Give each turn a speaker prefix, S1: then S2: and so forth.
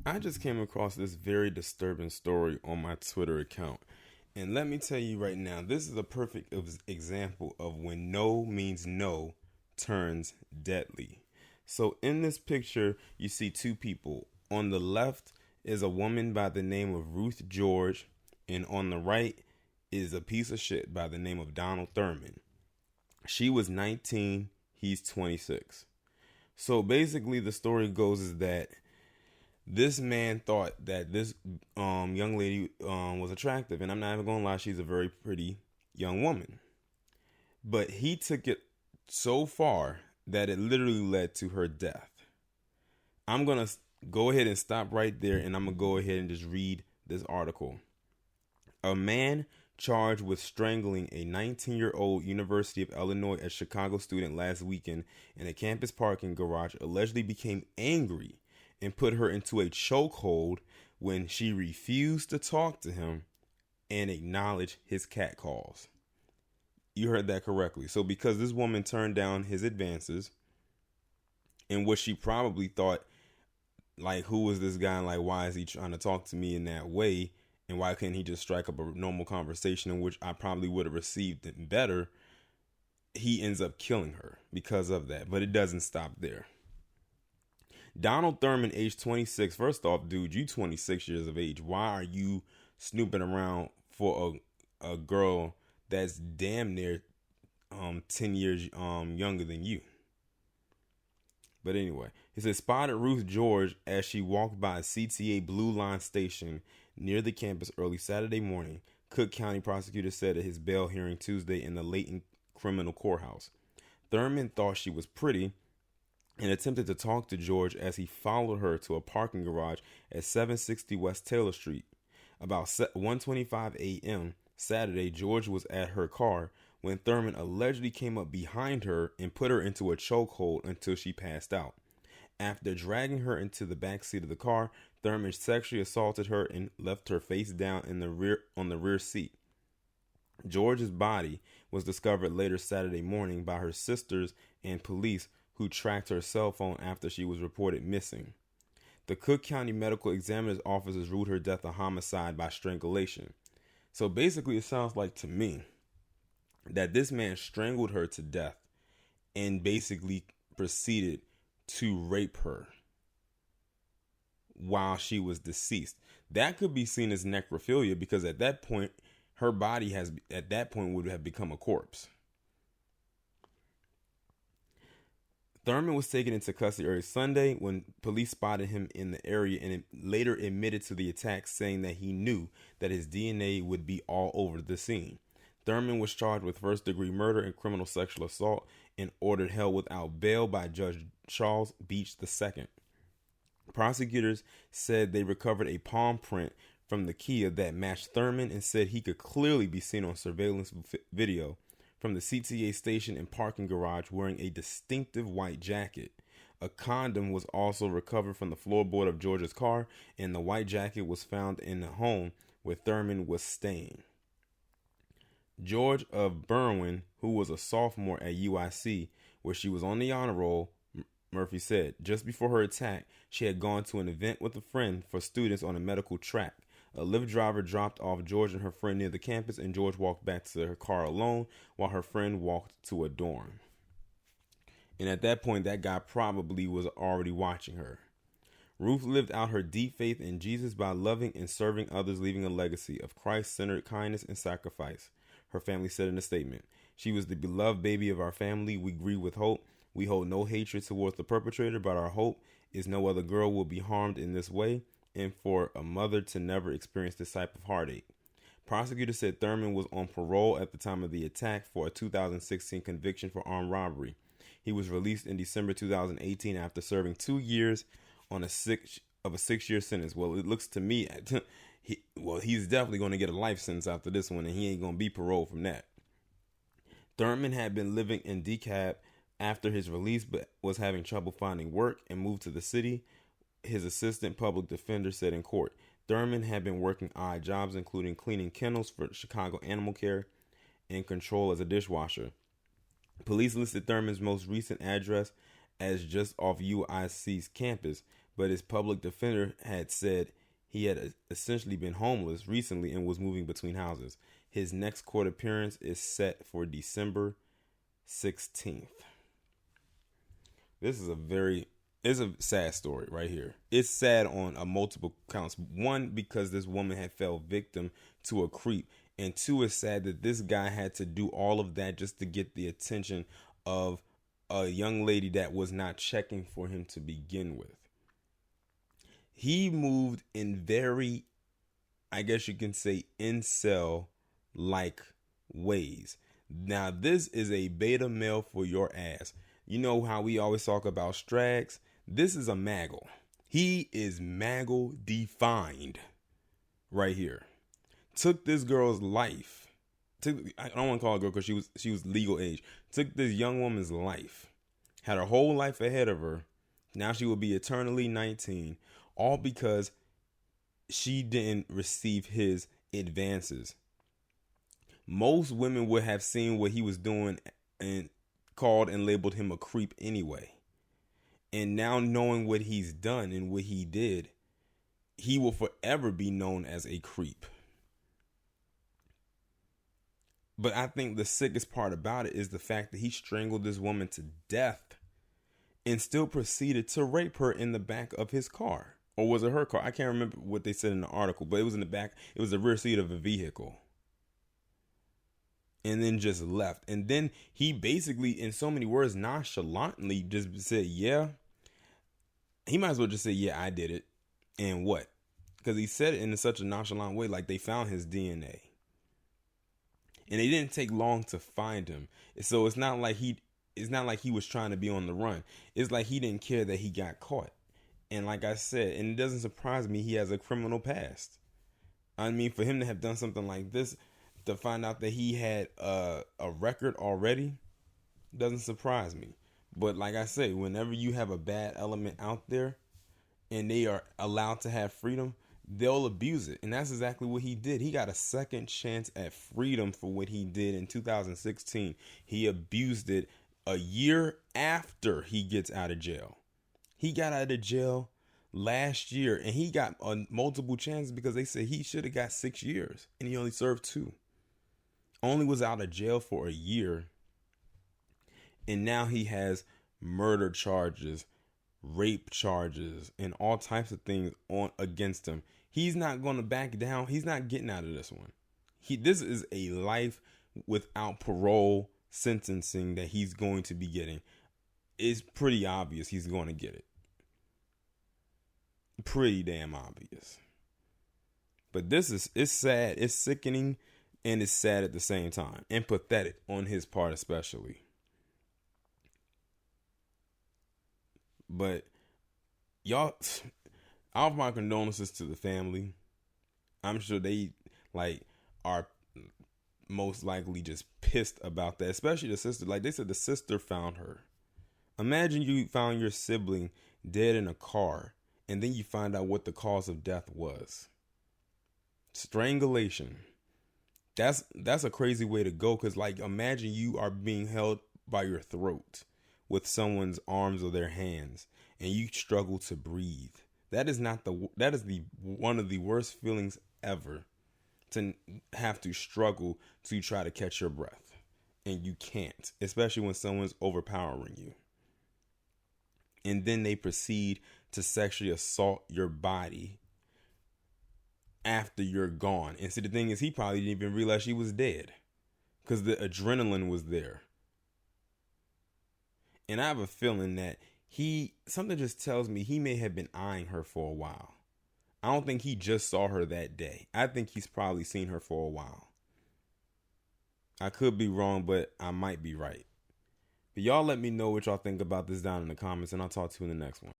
S1: I just came across this very disturbing story on my Twitter account. And let me tell you right now, this is a perfect example of when no means no turns deadly. So, in this picture, you see two people. On the left is a woman by the name of Ruth George, and on the right is a piece of shit by the name of Donald Thurman. She was 19, he's 26. So basically, the story goes is that this man thought that this young lady was attractive, and I'm not even gonna lie, she's a very pretty young woman. But he took it so far that it literally led to her death. I'm gonna go ahead and stop right there, and I'm gonna go ahead and just read this article. A man charged with strangling a 19-year-old University of Illinois at Chicago student last weekend in a campus parking garage allegedly became angry and put her into a chokehold when she refused to talk to him and acknowledge his catcalls. You heard that correctly. So because this woman turned down his advances and what she probably thought, like, who is this guy? Like, why is he trying to talk to me in that way? And why couldn't he just strike up a normal conversation in which I probably would have received it better? He ends up killing her because of that. But it doesn't stop there. Donald Thurman, age 26. First off, dude, you 26 years of age. Why are you snooping around for a girl that's damn near 10 years younger than you? But anyway, he said spotted Ruth George as she walked by a CTA Blue Line station near the campus early Saturday morning. Cook County prosecutor said at his bail hearing Tuesday in the Layton criminal courthouse. Thurman thought she was pretty and attempted to talk to George as he followed her to a parking garage at 760 West Taylor Street. About 1:25 a.m. Saturday, George was at her car when Thurman allegedly came up behind her and put her into a chokehold until she passed out. After dragging her into the back seat of the car, Thurman sexually assaulted her and left her face down in the rear seat. George's body was discovered later Saturday morning by her sisters and police, who tracked her cell phone after she was reported missing. The Cook County Medical Examiner's officers ruled her death a homicide by strangulation. So basically, it sounds like to me that this man strangled her to death and basically proceeded to rape her while she was deceased. That could be seen as necrophilia because at that point, her body would have become a corpse. Thurman was taken into custody early Sunday when police spotted him in the area and later admitted to the attack, saying that he knew that his DNA would be all over the scene. Thurman was charged with first-degree murder and criminal sexual assault and ordered held without bail by Judge Charles Beach II. Prosecutors said they recovered a palm print from the Kia that matched Thurman and said he could clearly be seen on surveillance video from the CTA station and parking garage wearing a distinctive white jacket. A condom was also recovered from the floorboard of George's car, and the white jacket was found in the home where Thurman was staying. George of Berwyn, who was a sophomore at UIC, where she was on the honor roll, Murphy said, just before her attack, she had gone to an event with a friend for students on a medical track. A Lyft driver dropped off George and her friend near the campus, and George walked back to her car alone while her friend walked to a dorm. And at that point, that guy probably was already watching her. Ruth lived out her deep faith in Jesus by loving and serving others, leaving a legacy of Christ-centered kindness and sacrifice, her family said in a statement. She was the beloved baby of our family. We grieve with hope. We hold no hatred towards the perpetrator, but our hope is no other girl will be harmed in this way, and for a mother to never experience this type of heartache. Prosecutors said Thurman was on parole at the time of the attack for a 2016 conviction for armed robbery. He was released in December 2018 after serving 2 years on a 6-year sentence. Well, it looks to me, he's definitely going to get a life sentence after this one, and he ain't going to be paroled from that. Thurman had been living in DeKalb after his release, but was having trouble finding work and moved to the city. His assistant public defender said in court, Thurman had been working odd jobs, including cleaning kennels for Chicago Animal Care and control as a dishwasher. Police listed Thurman's most recent address as just off UIC's campus, but his public defender had said he had essentially been homeless recently and was moving between houses. His next court appearance is set for December 16th. This is it's a sad story right here. It's sad on a multiple counts. One, because this woman had fell victim to a creep. And two, it's sad that this guy had to do all of that just to get the attention of a young lady that was not checking for him to begin with. He moved in very, I guess you can say, incel-like ways. Now, this is a beta male for your ass. You know how we always talk about strags? This is a maggle. He is maggle defined right here. Took this girl's life. I don't want to call her girl because she was legal age. Took this young woman's life. Had her whole life ahead of her. Now she will be eternally 19. All because she didn't receive his advances. Most women would have seen what he was doing and called and labeled him a creep anyway. And now knowing what he's done and what he did, he will forever be known as a creep. But I think the sickest part about it is the fact that he strangled this woman to death and still proceeded to rape her in the back of his car. Or was it her car? I can't remember what they said in the article, but it was in the back. It was the rear seat of a vehicle. And then just left. And then he basically, in so many words, nonchalantly just said, yeah. He might as well just say, yeah, I did it. And what? Because he said it in such a nonchalant way, like they found his DNA. And it didn't take long to find him. So it's not like he was trying to be on the run. It's like he didn't care that he got caught. And like I said, and it doesn't surprise me, he has a criminal past. I mean, for him to have done something like this, to find out that he had a record already, doesn't surprise me. But like I say, whenever you have a bad element out there and they are allowed to have freedom, they'll abuse it. And that's exactly what he did. He got a second chance at freedom for what he did in 2016. He abused it a year after he gets out of jail. He got out of jail last year and he got multiple chances because they said he should have got 6 years and he only served 2. Only was out of jail for a year. And now he has murder charges, rape charges, and all types of things on against him. He's not going to back down. He's not getting out of this one. This is a life without parole sentencing that he's going to be getting. It's pretty obvious he's going to get it. Pretty damn obvious. But it's sad, it's sickening, and it's sad at the same time. And pathetic on his part especially. But y'all, I offer my condolences to the family. I'm sure they are most likely just pissed about that, especially the sister. Like they said, the sister found her. Imagine you found your sibling dead in a car, and then you find out what the cause of death was. Strangulation. That's a crazy way to go, because imagine you are being held by your throat with someone's arms or their hands, and you struggle to breathe. That is one of the worst feelings ever, to have to struggle to try to catch your breath, and you can't, especially when someone's overpowering you. And then they proceed to sexually assault your body after you're gone. And see, the thing is, he probably didn't even realize she was dead because the adrenaline was there. And I have a feeling that something just tells me he may have been eyeing her for a while. I don't think he just saw her that day. I think he's probably seen her for a while. I could be wrong, but I might be right. But y'all let me know what y'all think about this down in the comments, and I'll talk to you in the next one.